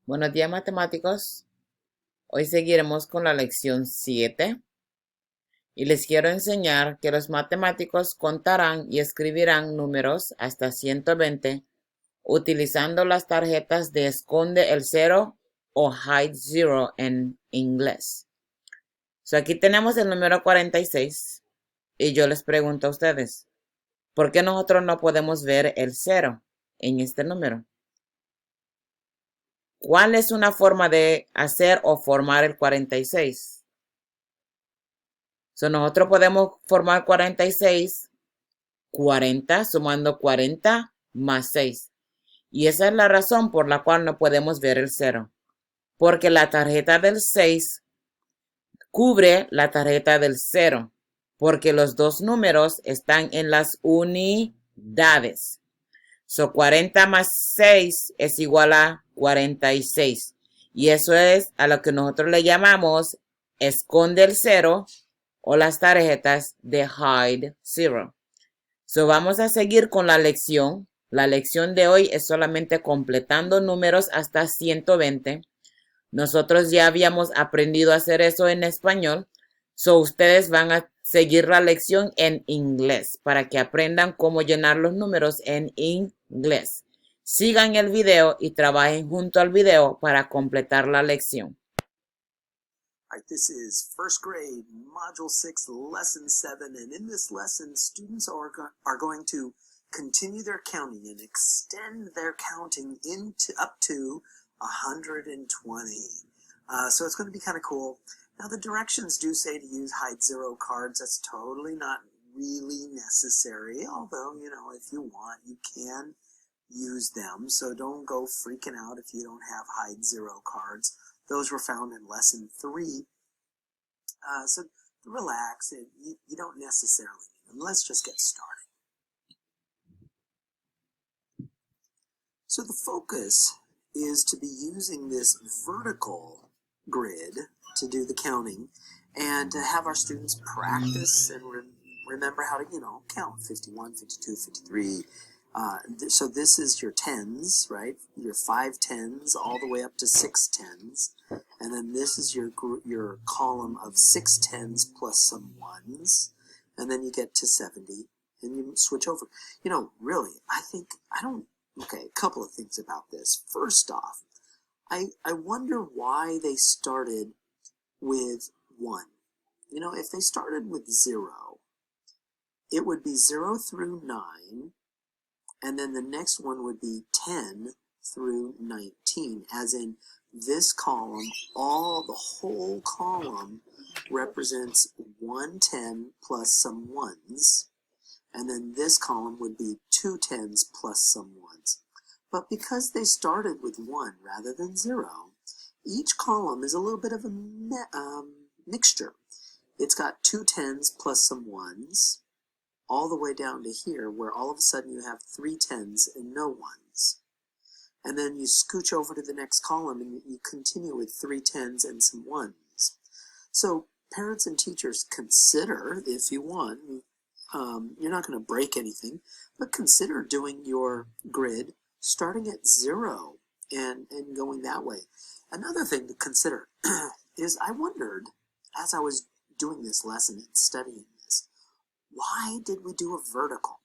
Buenos días, matemáticos. Hoy seguiremos con la lección 7 y les quiero enseñar que los matemáticos contarán y escribirán números hasta 120 utilizando las tarjetas de esconde el cero o hide zero en inglés. Aquí tenemos el número 46 y yo les pregunto a ustedes, ¿por qué nosotros no podemos ver el cero en este número? ¿Cuál es una forma de hacer o formar el 46? Nosotros podemos formar 46, 40, sumando 40 más 6. Y esa es la razón por la cual no podemos ver el cero. Porque la tarjeta del 6 cubre la tarjeta del cero. Porque los dos números están en las unidades. 40 más 6 es igual a 46. Y eso es a lo que nosotros le llamamos esconde el cero o las tarjetas de hide zero. Vamos a seguir con la lección. La lección de hoy es solamente completando números hasta 120. Nosotros ya habíamos aprendido a hacer eso en español. Ustedes van a seguir la lección en inglés para que aprendan cómo llenar los números en inglés. Sigan el video y trabajen junto al video para completar la lección. All right, this is first grade, Module 6, Lesson 7, and in this lesson, students are going to continue their counting and extend their counting up to 120. So it's going to be kind of cool. Now, the directions do say to use hide zero cards. That's totally not really necessary, although, if you want, you can use them. So don't go freaking out if you don't have hide zero cards. Those were found in Lesson 3. So relax, and you don't necessarily need them. Let's just get started. So the focus is to be using this vertical grid to do the counting and to have our students practice and remember how to, count 51, 52, 53. So this is your tens, right? Your 5 tens all the way up to 6 tens. And then this is your column of 6 tens plus some ones. And then you get to 70 and you switch over. Really, okay, a couple of things about this. First off, I wonder why they started with 1. If they started with 0, it would be 0 through 9. And then the next one would be 10 through 19, as in this column, the whole column represents 110 plus some ones. And then this column would be 2 tens plus some ones. But because they started with 1 rather than 0, each column is a little bit of a mixture. It's got 2 tens plus some ones, all the way down to here, where all of a sudden you have 3 tens and no ones. And then you scooch over to the next column and you continue with 3 tens and some ones. So parents and teachers, consider, if you want, you're not going to break anything, but consider doing your grid starting at 0 and going that way. Another thing to consider is I wondered, as I was doing this lesson and studying this, why did we do a vertical?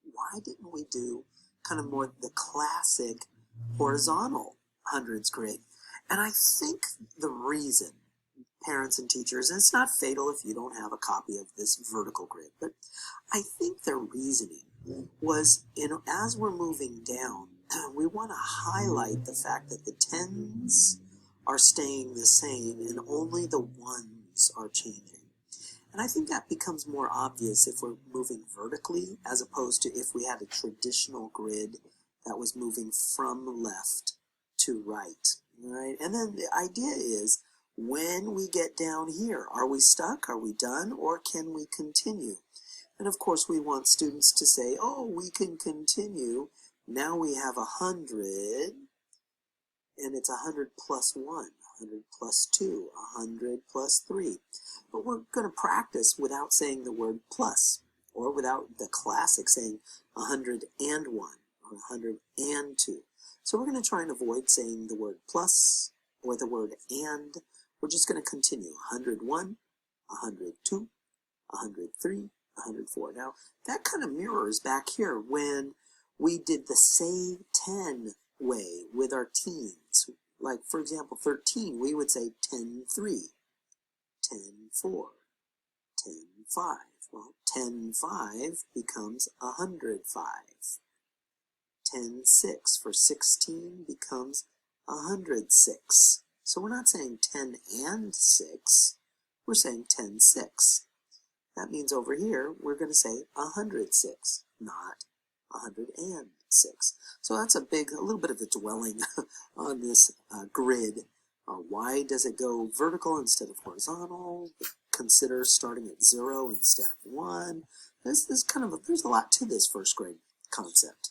Why didn't we do kind of more the classic horizontal hundreds grid? And I think the reason, parents and teachers, and it's not fatal if you don't have a copy of this vertical grid, but I think their reasoning was, as we're moving down, we want to highlight the fact that the tens are staying the same and only the ones are changing. And I think that becomes more obvious if we're moving vertically as opposed to if we had a traditional grid that was moving from left to right. Right? And then the idea is, when we get down here, are we stuck? Are we done? Or can we continue? And of course we want students to say, oh, we can continue. Now we have 100, and it's 100 plus 1, 100 plus 2, 100 plus 3. But we're going to practice without saying the word plus, or without the classic saying 101 or 102. So we're going to try and avoid saying the word plus or the word and. We're just going to continue. 101, 102, 103, 104. Now, that kind of mirrors back here when we did the say 10 way with our teens. Like, for example, 13, we would say 10, 3, 10, 4, 10, 5. Well, 10, 5 becomes 105. 10, 6 for 16 becomes 106. So we're not saying 10 and 6, we're saying 10, 6. That means over here, we're going to say 106, not 106. So that's a little bit of a dwelling on this grid. Why does it go vertical instead of horizontal? Consider starting at 0 instead of 1. There's a lot to this first grade concept.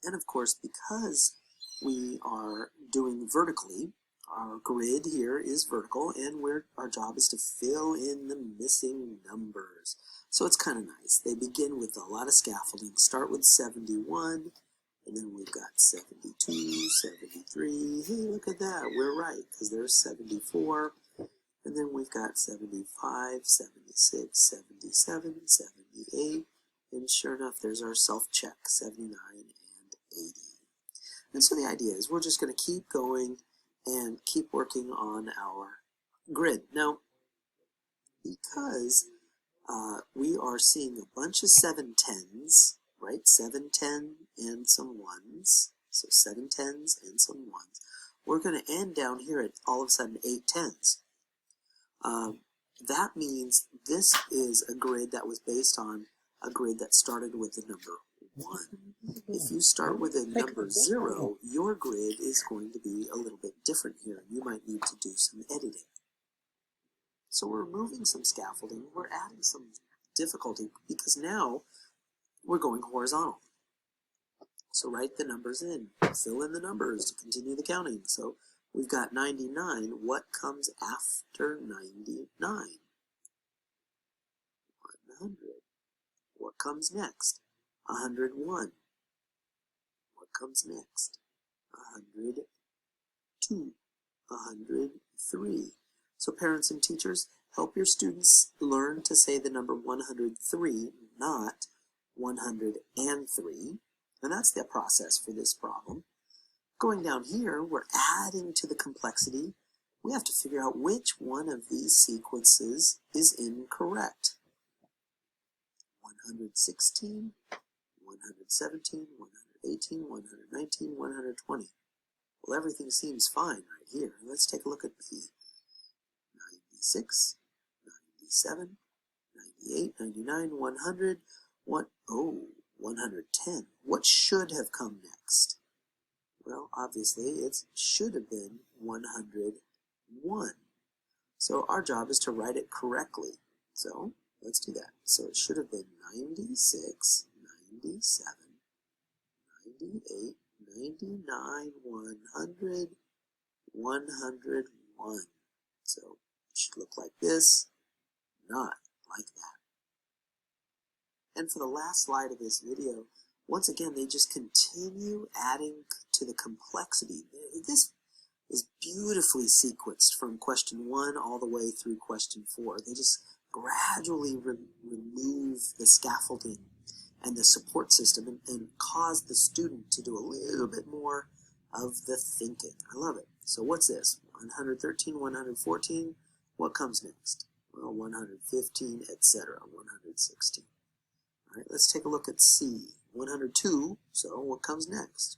And of course, because we are doing vertically, our grid here is vertical, and our job is to fill in the missing numbers. So it's kind of nice. They begin with a lot of scaffolding. Start with 71, and then we've got 72, 73. Hey, look at that. We're right, because there's 74. And then we've got 75, 76, 77, 78. And sure enough, there's our self-check, 79 and 80. And so the idea is we're just going to keep going and keep working on our grid. Now, because we are seeing a bunch of 710s, right? 7, 10, and some 1s. So 7 10s and some 1s. We're going to end down here at all of a sudden 8 10s. That means this is a grid that was based on a grid that started with the number 1. If you start with a number 0, your grid is going to be a little bit different here. You might need to do some editing. So we're removing some scaffolding. We're adding some difficulty because now we're going horizontal. So write the numbers in. Fill in the numbers to continue the counting. So we've got 99. What comes after 99? 100. What comes next? 101. What comes next? 102. 103. So parents and teachers, help your students learn to say the number 103, not 103. And that's the process for this problem. Going down here, we're adding to the complexity. We have to figure out which one of these sequences is incorrect. 116, 117, 118, 119, 120. Well, everything seems fine right here. Let's take a look at B. 96, 97, 98, 99, 100, 110. What should have come next? Well, obviously, it should have been 101. So our job is to write it correctly. So let's do that. So it should have been 96, 97, 98, 99, 100, 101. So it should look like this, not like that. And for the last slide of this video, once again, they just continue adding to the complexity. This is beautifully sequenced from question 1 all the way through question 4. They just gradually remove the scaffolding and the support system and cause the student to do a little bit more of the thinking. I love it. So what's this? 113, 114. What comes next? Well, 115, etc. 116. All right, let's take a look at C. 102, so what comes next?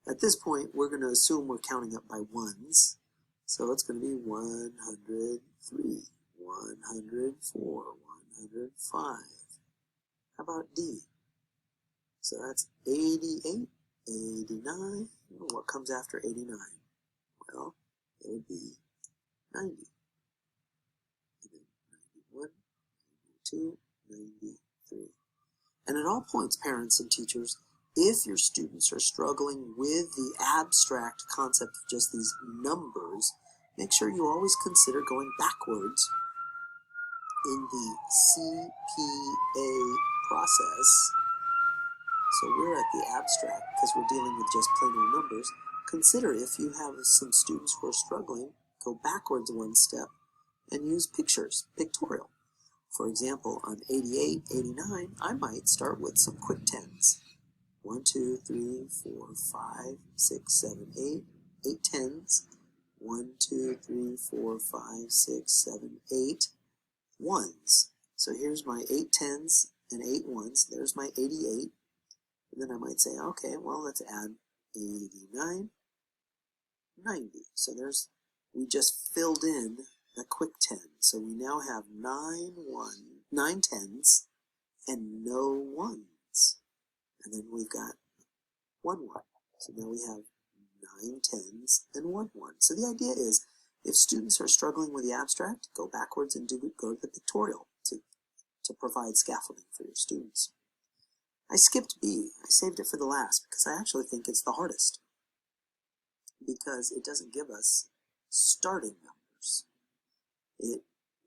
At this point, we're going to assume we're counting up by ones. So it's going to be 103, 104, 105. How about D? So that's 88, 89. What comes after 89? Well, it would be 90. And then 91, 92, 93. And at all points, parents and teachers, if your students are struggling with the abstract concept of just these numbers, make sure you always consider going backwards in the CPA process So we're at the abstract because we're dealing with just plain old numbers. Consider if you have some students who are struggling, go backwards one step and use pictures, pictorial. For example, on 88, 89, I might start with some quick tens. 1, 2, 3, 4, 5, 6, 7, 8, 8 tens. 1, 2, 3, 4, 5, 6, 7, 8 ones. So here's my 8 tens and 8 ones. There's my 88. And then I might say, okay, well, let's add 89, 90. So we just filled in a quick 10. So we now have 9 tens and no ones. And then we've got 1 1. So now we have 9 tens and 1 1. So the idea is, if students are struggling with the abstract, go backwards and go to the pictorial to provide scaffolding for your students. I skipped B. I saved it for the last because I actually think it's the hardest, because it doesn't give us starting numbers. It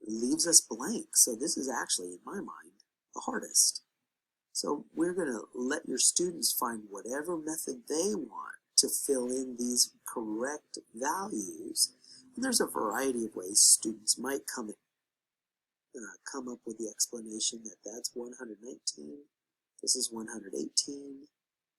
leaves us blank. So this is actually, in my mind, the hardest. So we're going to let your students find whatever method they want to fill in these correct values. And there's a variety of ways students might come up with the explanation that that's 119, this is 118,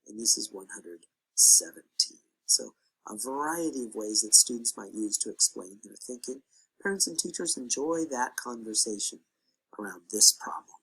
and this is 117. So a variety of ways that students might use to explain their thinking. Parents and teachers enjoy that conversation around this problem.